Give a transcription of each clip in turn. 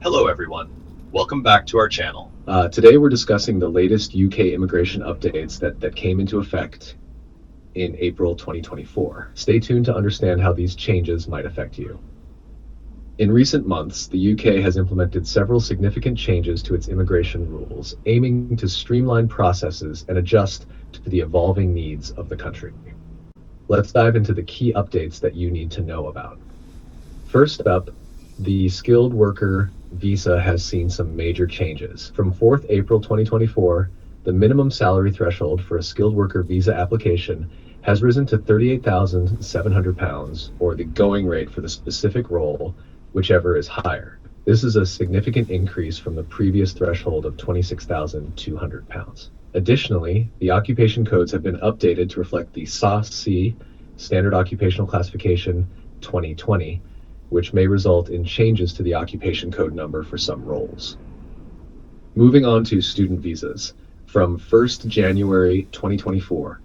Hello everyone, welcome back to our channel. Today we're discussing the latest UK immigration updates that came into effect in April 2024. Stay tuned to understand how these changes might affect you. In recent months, the UK has implemented several significant changes to its immigration rules, aiming to streamline processes and adjust to the evolving needs of the country. Let's dive into the key updates that you need to know about. First up, the skilled worker visa has seen some major changes. From 4th April 2024, the minimum salary threshold for a skilled worker visa application has risen to £38,700, or the going rate for the specific role, whichever is higher. This is a significant increase from the previous threshold of £26,200. Additionally, the occupation codes have been updated to reflect the SOC Standard Occupational Classification 2020, which may result in changes to the occupation code number for some roles. Moving on to student visas. From 1st January 2024,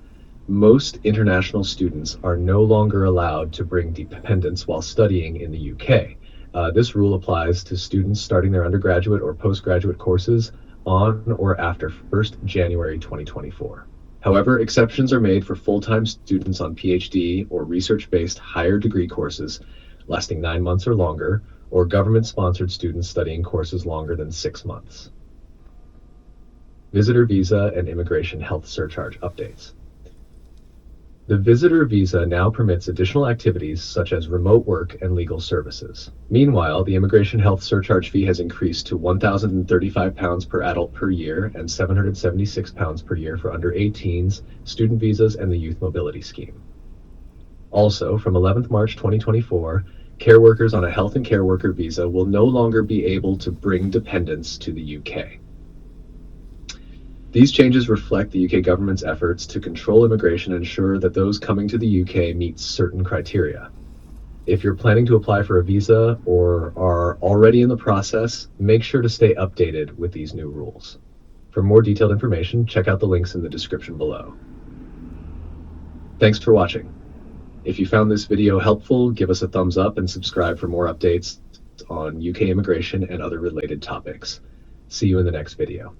most international students are no longer allowed to bring dependents while studying in the UK. This rule applies to students starting their undergraduate or postgraduate courses on or after 1st January 2024. However, exceptions are made for full-time students on PhD or research-based higher degree courses lasting 9 months or longer, or government-sponsored students studying courses longer than 6 months. Visitor visa and immigration health surcharge updates. The visitor visa now permits additional activities such as remote work and legal services. Meanwhile, the immigration health surcharge fee has increased to £1,035 per adult per year and £776 per year for under 18s, student visas, and the Youth Mobility Scheme. Also, from 11th March 2024, care workers on a health and care worker visa will no longer be able to bring dependents to the UK. These changes reflect the UK government's efforts to control immigration and ensure that those coming to the UK meet certain criteria. If you're planning to apply for a visa or are already in the process, make sure to stay updated with these new rules. For more detailed information, check out the links in the description below. Thanks for watching. If you found this video helpful, give us a thumbs up and subscribe for more updates on UK immigration and other related topics. See you in the next video.